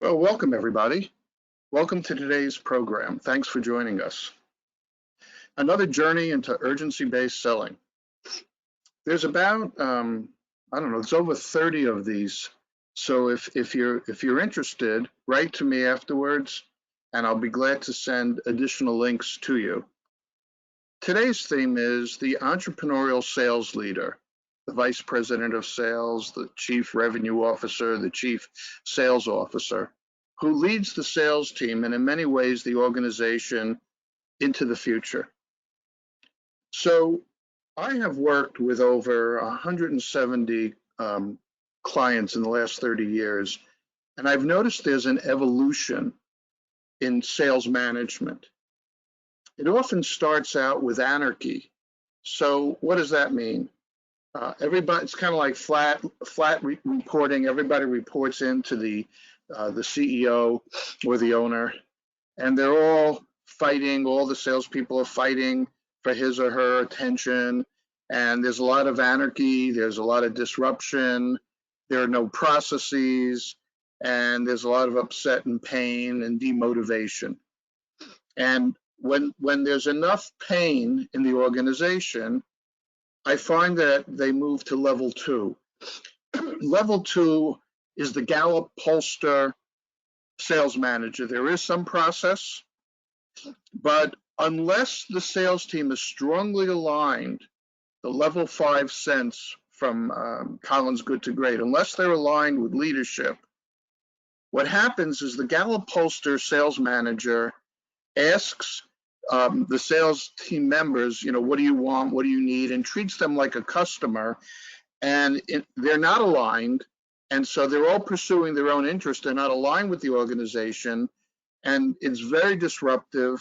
Well, welcome everybody. Welcome to today's program. Thanks for joining us. Another journey into urgency-based selling. There's about, I don't know, there's over 30 of these. So if you're interested, write to me afterwards, and I'll be glad to send additional links to you. Today's theme is the entrepreneurial sales leader, the vice president of sales, the chief revenue officer, the chief sales officer, who leads the sales team and in many ways the organization into the future. So I have worked with over 170 clients in the last 30 years, and I've noticed there's an evolution in sales management. It often starts out with anarchy. So what does that mean? Everybody, it's kind of like flat reporting. Everybody reports into the CEO or the owner, and they're all fighting. All the salespeople are fighting for his or her attention, and there's a lot of anarchy. There's a lot of disruption. There are no processes, and there's a lot of upset and pain and demotivation. And when there's enough pain in the organization, I find that they move to level 2. Level 2 is the Gallup pollster sales manager. There is some process, but unless the sales team is strongly aligned, the level 5 sense from Collins Good to Great, unless they're aligned with leadership, what happens is the Gallup pollster sales manager asks the sales team members, what do you want? What do you need? And treats them like a customer. And they're not aligned. And so they're all pursuing their own interest. They're not aligned with the organization. And it's very disruptive.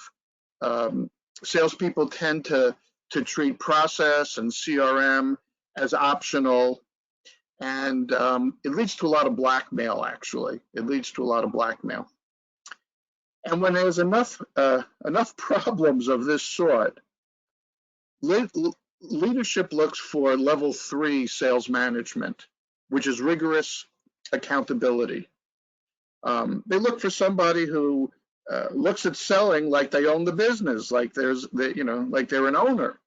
Salespeople tend to treat process and CRM as optional. And it leads to a lot of blackmail, actually. It leads to a lot of blackmail. And when there's enough problems of this sort, leadership looks for level 3 sales management, which is rigorous accountability. They look for somebody who looks at selling like they own the business, like like they're an owner,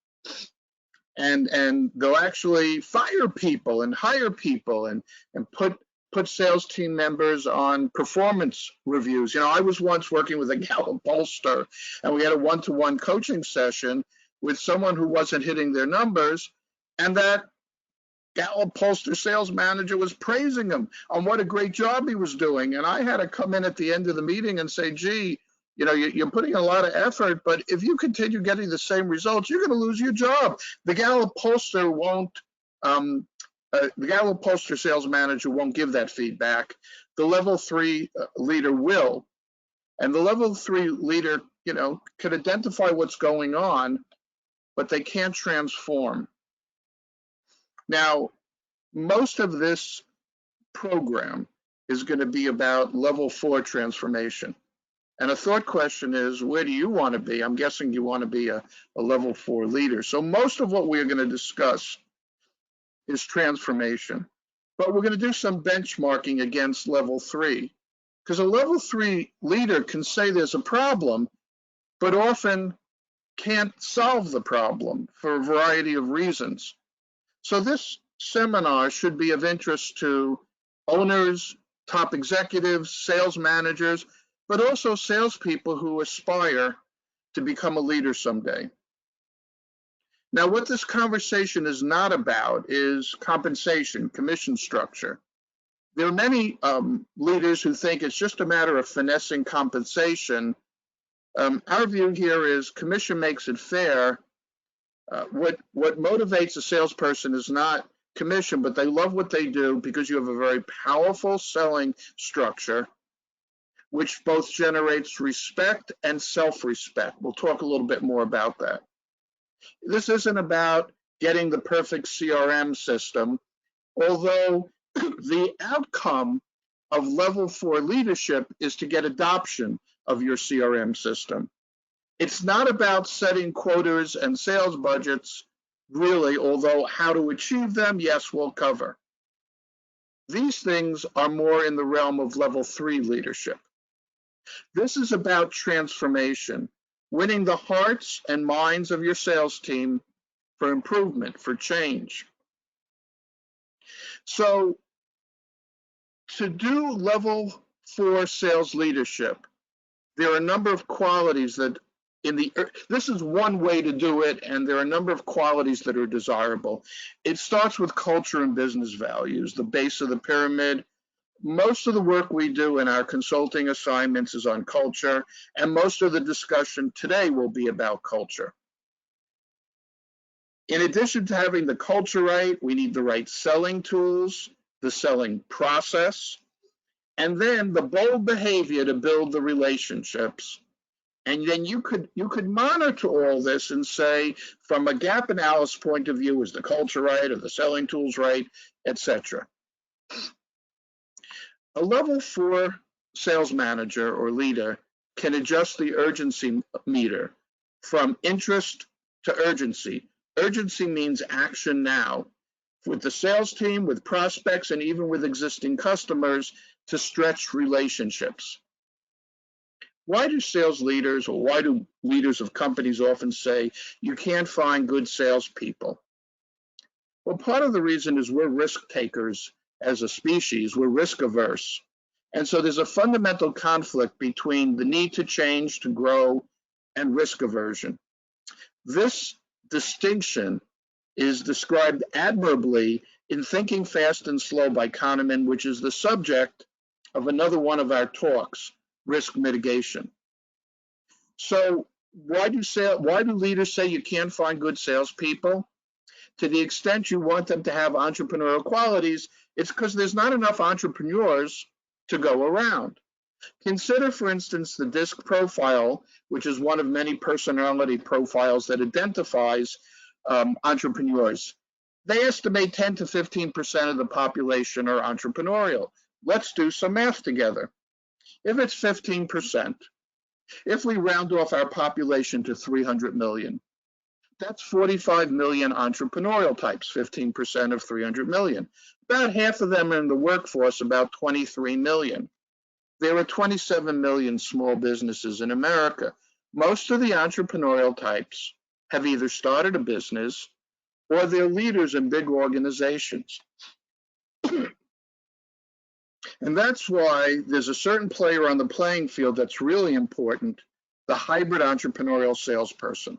and they'll actually fire people and hire people and put sales team members on performance reviews. I was once working with a Gallup pollster, and we had a one-to-one coaching session with someone who wasn't hitting their numbers, and that Gallup pollster sales manager was praising him on what a great job he was doing. And I had to come in at the end of the meeting and say, gee, you're putting a lot of effort, but if you continue getting the same results, you're going to lose your job. The Gallup pollster won't the Gallup pollster sales manager won't give that feedback. The level 3 leader will. And the level 3 leader, can identify what's going on, but they can't transform. Now, most of this program is going to be about level 4 transformation. And a thought question is, where do you want to be? I'm guessing you want to be a level 4 leader. So most of what we're going to discuss is transformation, but we're going to do some benchmarking against level 3, because a level 3 leader can say there's a problem, but often can't solve the problem for a variety of reasons. So this seminar should be of interest to owners, top executives, sales managers, but also salespeople who aspire to become a leader someday. Now, what this conversation is not about is compensation, commission structure. There are many leaders who think it's just a matter of finessing compensation. Our view here is commission makes it fair. What motivates a salesperson is not commission, but they love what they do because you have a very powerful selling structure, which both generates respect and self-respect. We'll talk a little bit more about that. This isn't about getting the perfect CRM system, although the outcome of level 4 leadership is to get adoption of your CRM system. It's not about setting quotas and sales budgets, really, although how to achieve them, yes, we'll cover. These things are more in the realm of level 3 leadership. This is about transformation, winning the hearts and minds of your sales team for improvement, for change. So to do level 4 sales leadership, there are a number of qualities that this is one way to do it, and there are a number of qualities that are desirable. It starts with culture and business values, the base of the pyramid. Most of the work we do in our consulting assignments is on culture, and most of the discussion today will be about culture. In addition to having the culture right, we need the right selling tools, the selling process, and then the bold behavior to build the relationships. And then you could monitor all this and say, from a gap analysis point of view, is the culture right, are the selling tools right, etc. A level 4 sales manager or leader can adjust the urgency meter from interest to urgency. Urgency means action now, with the sales team, with prospects, and even with existing customers to stretch relationships. Why do sales leaders, or why do leaders of companies often say you can't find good salespeople? Well, part of the reason is we're risk takers as a species, we're risk averse. And so there's a fundamental conflict between the need to change, to grow, and risk aversion. This distinction is described admirably in Thinking Fast and Slow by Kahneman, which is the subject of another one of our talks, risk mitigation. So why do leaders say you can't find good salespeople? To the extent you want them to have entrepreneurial qualities, it's because there's not enough entrepreneurs to go around. Consider, for instance, the DISC profile, which is one of many personality profiles that identifies entrepreneurs. They estimate 10 to 15% of the population are entrepreneurial. Let's do some math together. If it's 15%, if we round off our population to 300 million, that's 45 million entrepreneurial types, 15% of 300 million. About half of them are in the workforce, about 23 million. There are 27 million small businesses in America. Most of the entrepreneurial types have either started a business or they're leaders in big organizations. And that's why there's a certain player on the playing field that's really important, the hybrid entrepreneurial salesperson.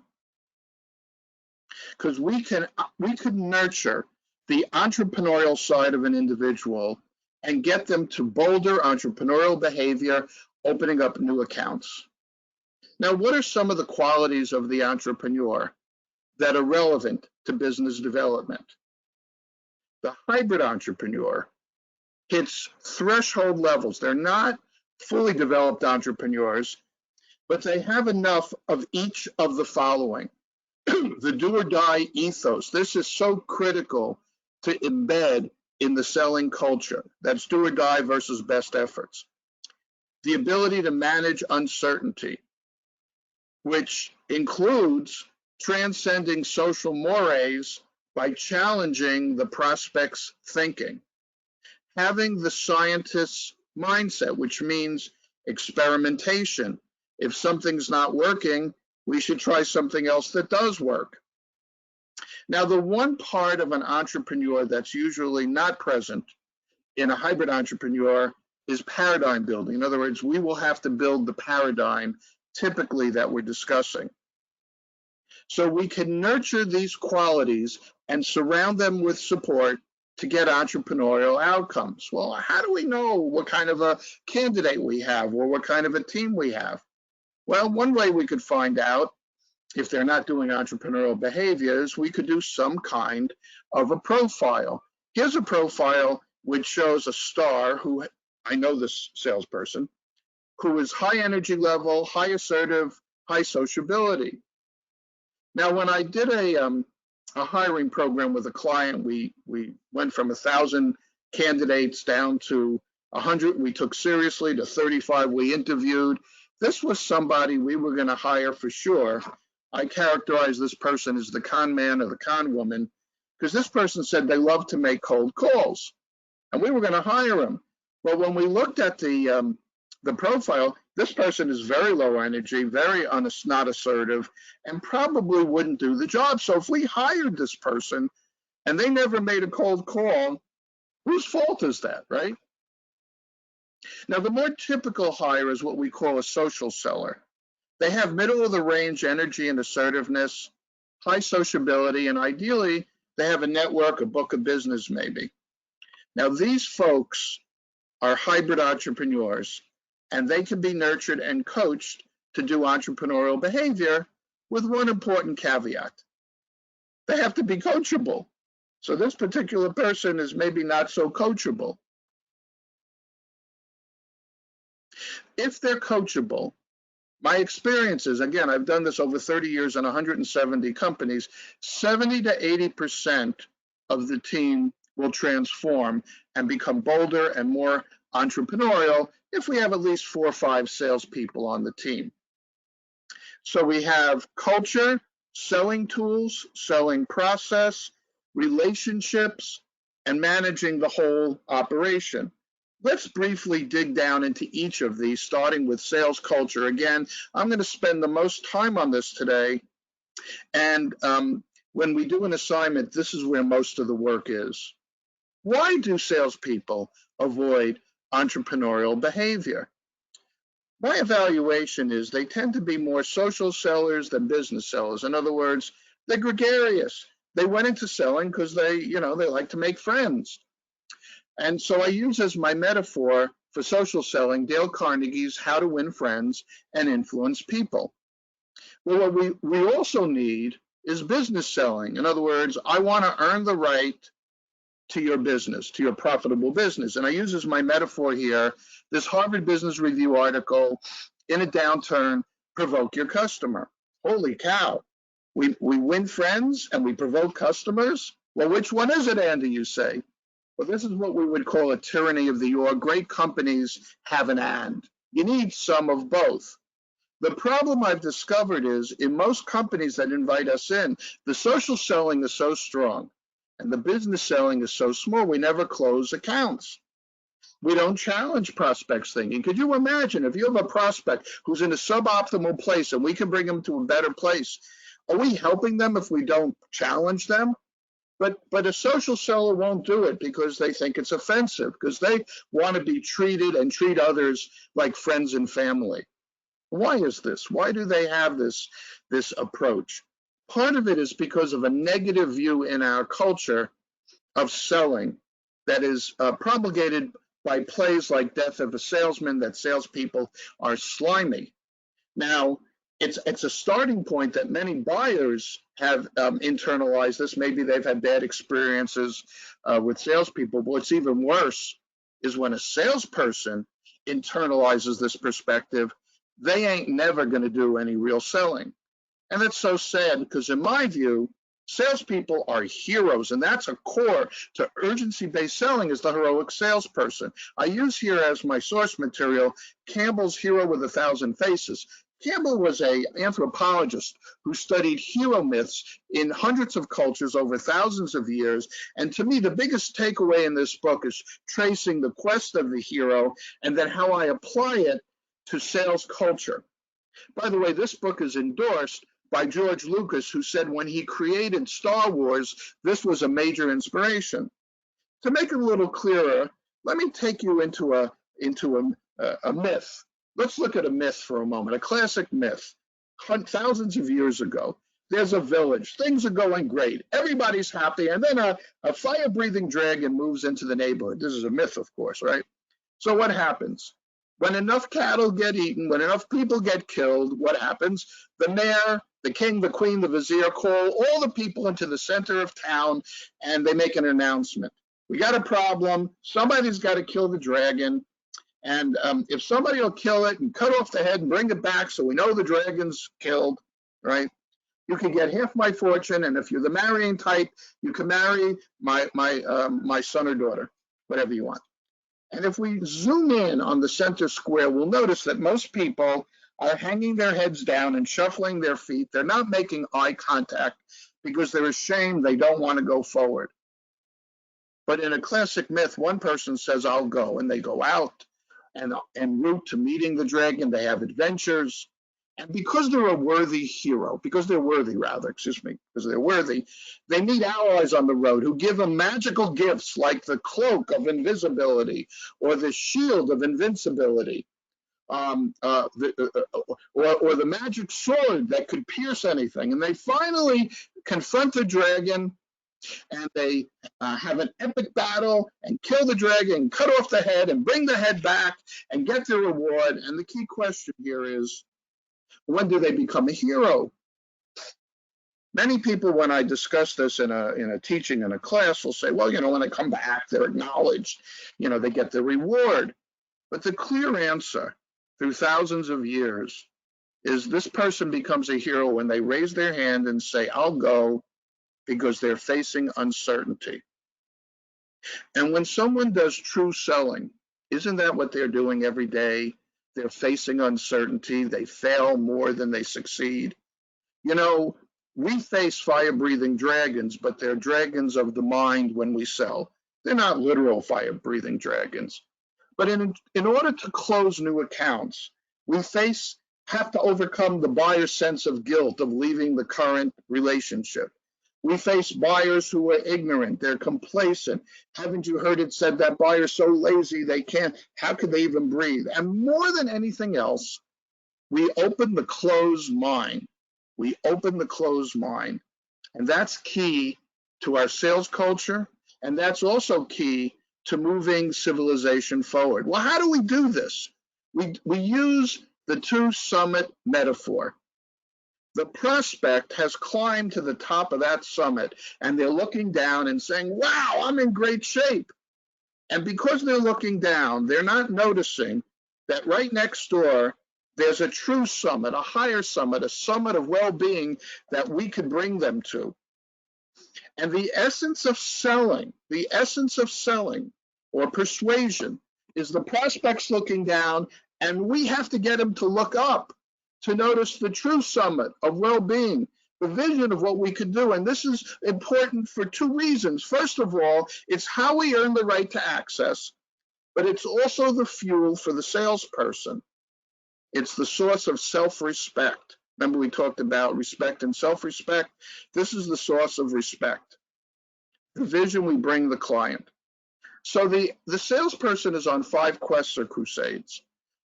Because we can nurture the entrepreneurial side of an individual and get them to bolder entrepreneurial behavior, opening up new accounts. Now, what are some of the qualities of the entrepreneur that are relevant to business development? The hybrid entrepreneur hits threshold levels. They're not fully developed entrepreneurs, but they have enough of each of the following. The do or die ethos. This is so critical to embed in the selling culture. That's do or die versus best efforts. The ability to manage uncertainty, which includes transcending social mores by challenging the prospect's thinking. Having the scientist's mindset, which means experimentation. If something's not working, we should try something else that does work. Now, the one part of an entrepreneur that's usually not present in a hybrid entrepreneur is paradigm building. In other words, we will have to build the paradigm typically that we're discussing. So we can nurture these qualities and surround them with support to get entrepreneurial outcomes. Well, how do we know what kind of a candidate we have or what kind of a team we have? Well, one way we could find out if they're not doing entrepreneurial behaviors, we could do some kind of a profile. Here's a profile which shows a star who, I know this salesperson, who is high energy level, high assertive, high sociability. Now, when I did a hiring program with a client, we went from 1,000 candidates down to 100 we took seriously to 35 we interviewed. This was somebody we were going to hire for sure. I characterize this person as the con man or the con woman because this person said they love to make cold calls. and we were going to hire him. Well, when we looked at the profile, this person is very low energy, very not assertive, and probably wouldn't do the job. So if we hired this person and they never made a cold call, whose fault is that, right? Now, the more typical hire is what we call a social seller. They have middle of the range energy and assertiveness, high sociability, and ideally, they have a network, a book of business maybe. Now, these folks are hybrid entrepreneurs, and they can be nurtured and coached to do entrepreneurial behavior with one important caveat. They have to be coachable. So this particular person is maybe not so coachable. If they're coachable, my experience is, again, I've done this over 30 years in 170 companies, 70 to 80% of the team will transform and become bolder and more entrepreneurial if we have at least 4 or 5 salespeople on the team. So we have culture, selling tools, selling process, relationships, and managing the whole operation. Let's briefly dig down into each of these, starting with sales culture. Again, I'm going to spend the most time on this today. And when we do an assignment, this is where most of the work is. Why do salespeople avoid entrepreneurial behavior? My evaluation is they tend to be more social sellers than business sellers. In other words, they're gregarious. They went into selling because they like to make friends. And so I use as my metaphor for social selling Dale Carnegie's How to Win Friends and Influence People. Well, what we also need is business selling. In other words, I want to earn the right to your business, to your profitable business. And I use as my metaphor here this Harvard Business Review article, in a downturn, provoke your customer. Holy cow. We win friends and we provoke customers? Well, which one is it, Andy, you say? Well, this is what we would call a tyranny of the or. Great companies have an and. You need some of both. The problem I've discovered is in most companies that invite us in, the social selling is so strong and the business selling is so small, we never close accounts. We don't challenge prospects thinking. Could you imagine if you have a prospect who's in a suboptimal place and we can bring them to a better place? Are we helping them if we don't challenge them? But a social seller won't do it because they think it's offensive, because they want to be treated and treat others like friends and family. Why is this? Why do they have this approach? Part of it is because of a negative view in our culture of selling that is promulgated by plays like Death of a Salesman, that salespeople are slimy. Now, it's a starting point that many buyers have internalized this. Maybe they've had bad experiences with salespeople. But what's even worse is when a salesperson internalizes this perspective, they ain't never going to do any real selling. And that's so sad because in my view, salespeople are heroes, and that's a core to urgency-based selling is the heroic salesperson. I use here as my source material Campbell's Hero with 1,000 Faces. Campbell was an anthropologist who studied hero myths in hundreds of cultures over thousands of years. And to me, the biggest takeaway in this book is tracing the quest of the hero and then how I apply it to sales culture. By the way, this book is endorsed by George Lucas, who said when he created Star Wars, this was a major inspiration. To make it a little clearer, let me take you into a myth. Let's look at a myth for a moment, a classic myth. Thousands of years ago, there's a village. Things are going great. Everybody's happy. And then a fire-breathing dragon moves into the neighborhood. This is a myth, of course, right? So what happens? When enough cattle get eaten, when enough people get killed, what happens? The mayor, the king, the queen, the vizier call all the people into the center of town, and they make an announcement. We got a problem. Somebody's got to kill the dragon. And if somebody will kill it and cut off the head and bring it back so we know the dragon's killed, right? You can get half my fortune, and if you're the marrying type, you can marry my son or daughter, whatever you want. And if we zoom in on the center square, we'll notice that most people are hanging their heads down and shuffling their feet. They're not making eye contact because they're ashamed. They don't want to go forward. But in a classic myth, one person says, I'll go, and they go out and en route to meeting the dragon. They have adventures. And because they're a worthy hero, because they're worthy, rather, excuse me, because they're worthy, they meet allies on the road who give them magical gifts like the cloak of invisibility or the shield of invincibility, or the magic sword that could pierce anything. And they finally confront the dragon, and they have an epic battle and kill the dragon, cut off the head and bring the head back and get their reward. And the key question here is, when do they become a hero? Many people, when I discuss this in a teaching in a class, will say, well, when they come back, they're acknowledged, they get the reward. But the clear answer through thousands of years is this person becomes a hero when they raise their hand and say, I'll go, because they're facing uncertainty. And when someone does true selling, isn't that what they're doing every day? They're facing uncertainty. They fail more than they succeed. We face fire-breathing dragons, but they're dragons of the mind when we sell. They're not literal fire-breathing dragons. But in order to close new accounts, we have to overcome the buyer's sense of guilt of leaving the current relationship. We face buyers who are ignorant, they're complacent. Haven't you heard it said that buyer's so lazy how could they even breathe? And more than anything else, we open the closed mind. We open the closed mind. And that's key to our sales culture, and that's also key to moving civilization forward. Well, how do we do this? We use the two-summit metaphor. The prospect has climbed to the top of that summit, and they're looking down and saying, wow, I'm in great shape. And because they're looking down, they're not noticing that right next door, there's a true summit, a higher summit, a summit of well-being that we could bring them to. And the essence of selling or persuasion is the prospects looking down, and we have to get them to look up to notice the true summit of well-being, the vision of what we could do. And this is important for two reasons. First of all, it's how we earn the right to access, but it's also the fuel for the salesperson. It's the source of self-respect. Remember, we talked about respect and self-respect. This is the source of respect. The vision we bring the client. So the salesperson is on 5 quests or crusades,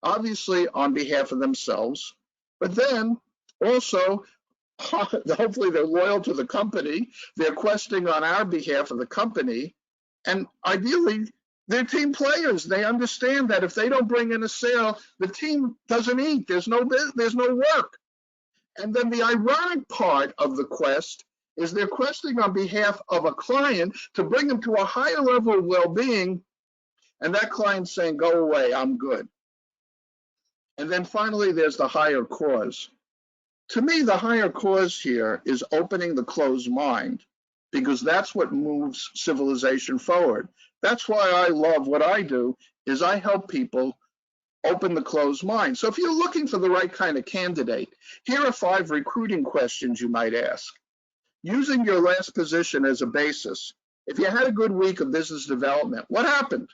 obviously on behalf of themselves, but then also, hopefully they're loyal to the company, they're questing on our behalf of the company, and ideally, they're team players. They understand that if they don't bring in a sale, the team doesn't eat. There's no work. And then the ironic part of the quest is they're questing on behalf of a client to bring them to a higher level of well-being, and that client's saying, go away, I'm good. And then finally, there's the higher cause. To me, the higher cause here is opening the closed mind, because that's what moves civilization forward. That's why I love what I do, is I help people open the closed mind. So if you're looking for the right kind of candidate, here are 5 recruiting questions you might ask. Using your last position as a basis, if you had a good week of business development, what happened?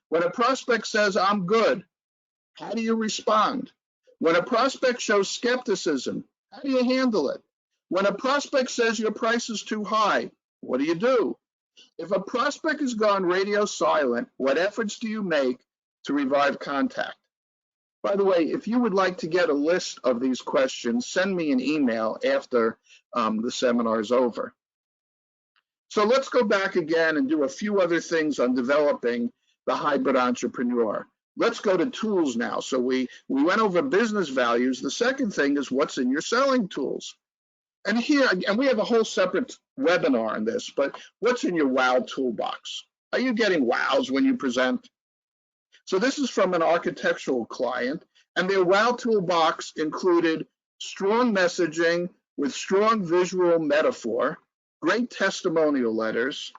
When a prospect says, I'm good, how do you respond? When a prospect shows skepticism, how do you handle it? When a prospect says your price is too high, what do you do? If a prospect has gone radio silent, what efforts do you make to revive contact? By the way, if you would like to get a list of these questions, send me an email after the seminar is over. So let's go back again and do a few other things on developing the hybrid entrepreneur. Let's go to tools now. So we went over business values. The second thing is what's in your selling tools. And we have a whole separate webinar on this, but what's in your wow toolbox? Are you getting wows when you present? So this is from an architectural client, and their wow toolbox included strong messaging with strong visual metaphor, great testimonial letters,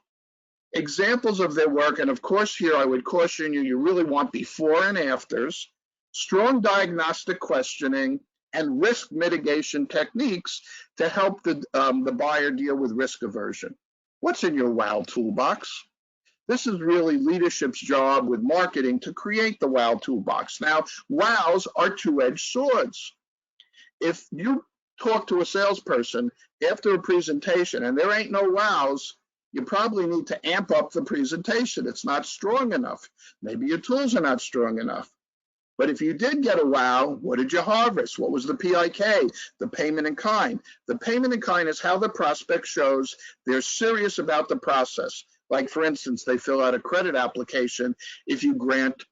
examples of their work, and of course here I would caution you, you really want before and afters, strong diagnostic questioning, and risk mitigation techniques to help the buyer deal with risk aversion. What's in your wow toolbox? This is really leadership's job with marketing to create the wow toolbox. Now, wows are two-edged swords. If you talk to a salesperson after a presentation and there ain't no wows, you probably need to amp up the presentation. It's not strong enough. Maybe your tools are not strong enough. But if you did get a wow, what did you harvest? What was the PIK, the payment in kind? The payment in kind is how the prospect shows they're serious about the process. Like, for instance, they fill out a credit application if you grant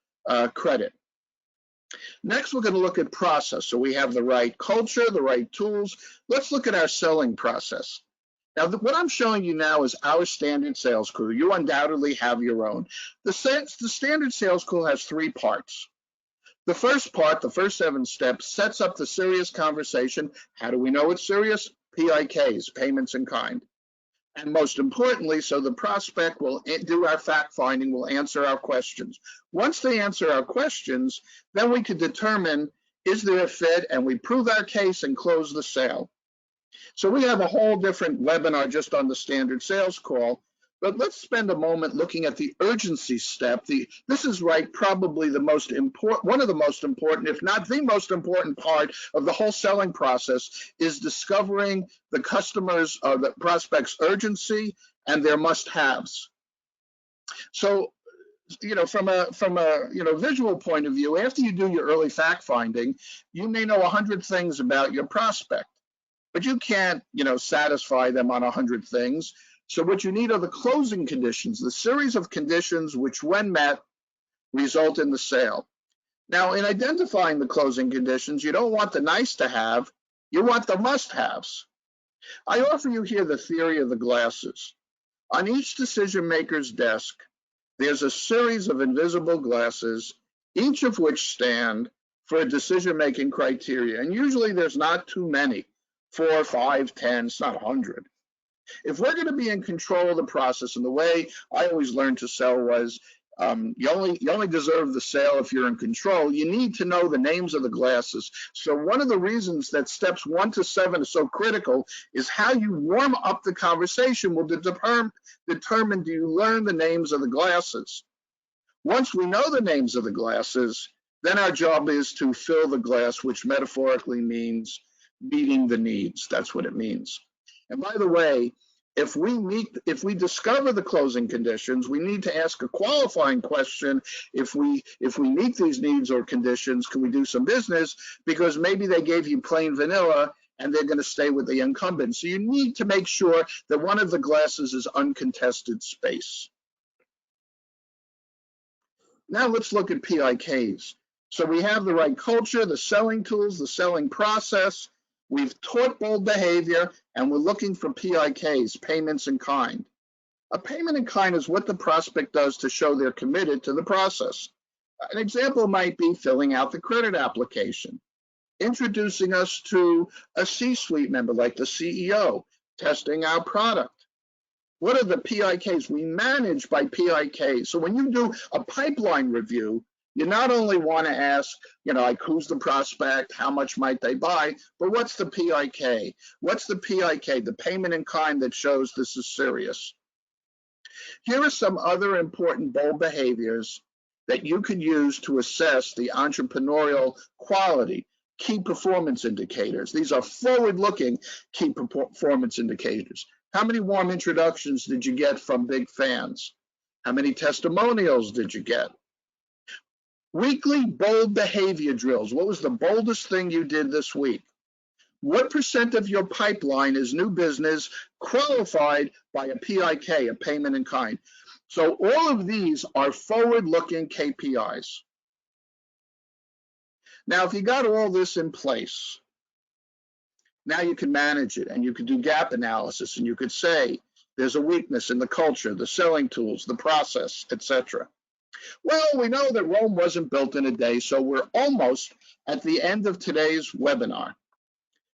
credit. Next, we're going to look at process. So we have the right culture, the right tools. Let's look at our selling process. Now, what I'm showing you now is our standard sales crew. You undoubtedly have your own. The standard sales crew has three parts. The first part, the first 7 steps, sets up the serious conversation. How do we know it's serious? PIKs, payments in kind. And most importantly, so the prospect will do our fact finding, will answer our questions. Once they answer our questions, then we can determine, is there a fit, and we prove our case and close the sale. So we have a whole different webinar just on the standard sales call, but let's spend a moment looking at the urgency step. This is probably the most important, one of the most important, if not the most important part of the whole selling process is discovering the customer's or the prospect's urgency and their must-haves. So, from a visual point of view, after you do your early fact finding, you may know 100 things about your prospect, but you can't, satisfy them on 100 things. So what you need are the closing conditions, the series of conditions which, when met, result in the sale. Now, in identifying the closing conditions, you don't want the nice to have, you want the must-haves. I offer you here the theory of the glasses. On each decision maker's desk, there's a series of invisible glasses, each of which stand for a decision-making criteria. And usually there's not too many, 4, 5, 10, it's not 100. If we're going to be in control of the process, and the way I always learned to sell was you only deserve the sale if you're in control. You need to know the names of the glasses. So one of the reasons that steps 1 to 7 are so critical is how you warm up the conversation will determine do you learn the names of the glasses. Once we know the names of the glasses, then our job is to fill the glass, which metaphorically means meeting the needs. That's what it means. And by the way, if we discover the closing conditions, we need to ask a qualifying question. If we meet these needs or conditions, can we do some business? Because maybe they gave you plain vanilla and they're going to stay with the incumbent. So you need to make sure that one of the glasses is uncontested space. Now let's look at PIKs. So we have the right culture, the selling tools, the selling process. We've taught bold behavior, and we're looking for PIKs, payments in kind. A payment in kind is what the prospect does to show they're committed to the process. An example might be filling out the credit application, introducing us to a C-suite member like the CEO, testing our product. What are the PIKs? We manage by PIK. So when you do a pipeline review, you not only want to ask, like who's the prospect, how much might they buy, but what's the PIK? What's the PIK, the payment in kind that shows this is serious? Here are some other important bold behaviors that you could use to assess the entrepreneurial quality, key performance indicators. These are forward-looking key performance indicators. How many warm introductions did you get from big fans? How many testimonials did you get? Weekly bold behavior drills. What was the boldest thing you did this week? What % of your pipeline is new business qualified by a PIK, a payment in kind? So all of these are forward-looking KPIs. Now, if you got all this in place, now you can manage it, and you can do gap analysis, and you could say there's a weakness in the culture, the selling tools, the process, etc. Well, we know that Rome wasn't built in a day, so we're almost at the end of today's webinar.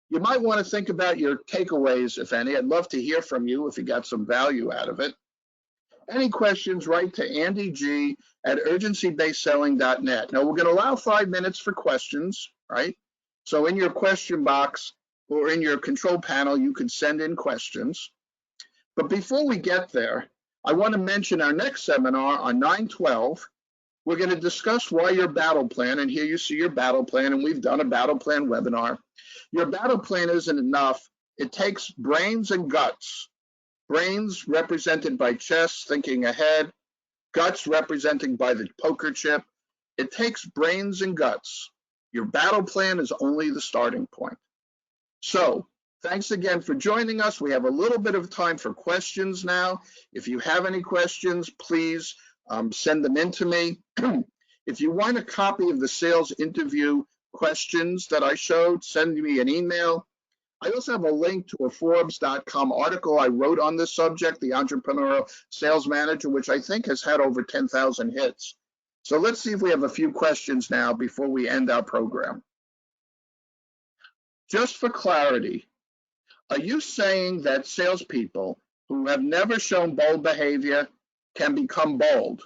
You might want to think about your takeaways, if any. I'd love to hear from you if you got some value out of it. Any questions, write to andyg@urgencybasedselling.net. Now, we're going to allow 5 minutes for questions, right? So in your question box or in your control panel, you can send in questions. But before we get there, I want to mention our next seminar on 9/12. We're going to discuss why your battle plan, and here you see your battle plan, and we've done a battle plan webinar. Your battle plan isn't enough. It takes brains and guts. Brains represented by chess, thinking ahead, guts representing by the poker chip. It takes brains and guts. Your battle plan is only the starting point. So, thanks again for joining us. We have a little bit of time for questions now. If you have any questions, please send them in to me. If you want a copy of the sales interview questions that I showed, send me an email. I also have a link to a Forbes.com article I wrote on this subject, the Entrepreneurial Sales Manager, which I think has had over 10,000 hits. So let's see if we have a few questions now before we end our program. Just for clarity, are you saying that salespeople who have never shown bold behavior can become bold?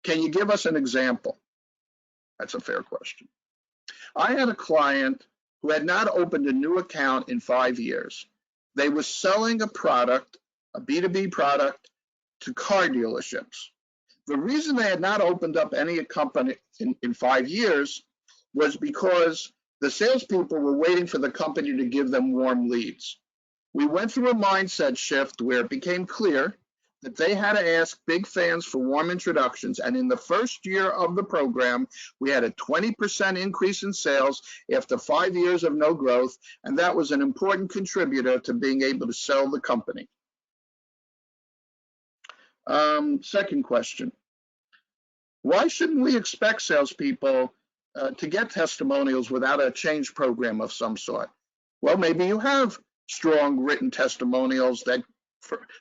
Can you give us an example? That's a fair question. I had a client who had not opened a new account in 5 years. They were selling a product, a B2B product, to car dealerships. The reason they had not opened up any company in 5 years was because the salespeople were waiting for the company to give them warm leads. We went through a mindset shift where it became clear that they had to ask big fans for warm introductions. And in the first year of the program, we had a 20% increase in sales after 5 years of no growth. And that was an important contributor to being able to sell the company. Second question. Why shouldn't we expect salespeople to get testimonials without a change program of some sort? Well, maybe you have strong written testimonials that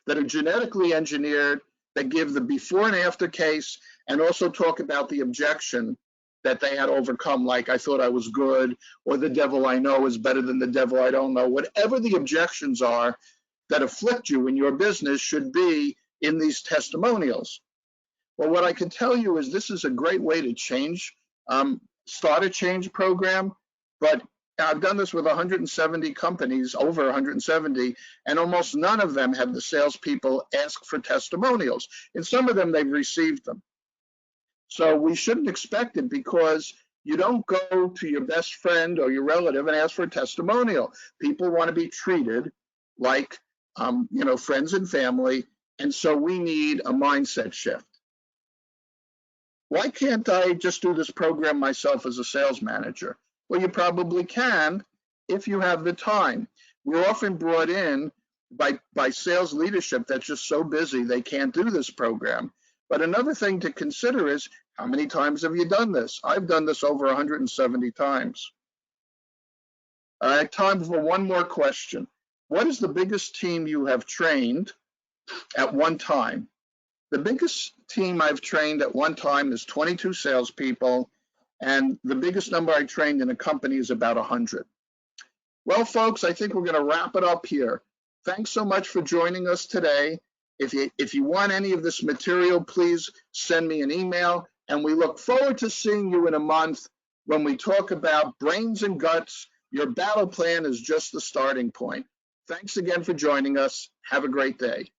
are genetically engineered, that give the before and after case, and also talk about the objection that they had overcome, like I thought I was good, or the devil I know is better than the devil I don't know. Whatever the objections are that afflict you in your business should be in these testimonials. Well, what I can tell you is this is a great way to change, start a change program, but I've done this with 170 companies, over 170, and almost none of them have the salespeople ask for testimonials. In some of them, they've received them. So we shouldn't expect it, because you don't go to your best friend or your relative and ask for a testimonial. People want to be treated like, friends and family, and so we need a mindset shift. Why can't I just do this program myself as a sales manager? Well, you probably can if you have the time. We're often brought in by sales leadership that's just so busy they can't do this program. But another thing to consider is, how many times have you done this? I've done this over 170 times. I have time for one more question. What is the biggest team you have trained at one time? The biggest team I've trained at one time is 22 salespeople, and the biggest number I trained in a company is about 100. Well, folks, I think we're going to wrap it up here. Thanks so much for joining us today. If you want any of this material, please send me an email, and we look forward to seeing you in a month when we talk about brains and guts. Your battle plan is just the starting point. Thanks again for joining us. Have a great day.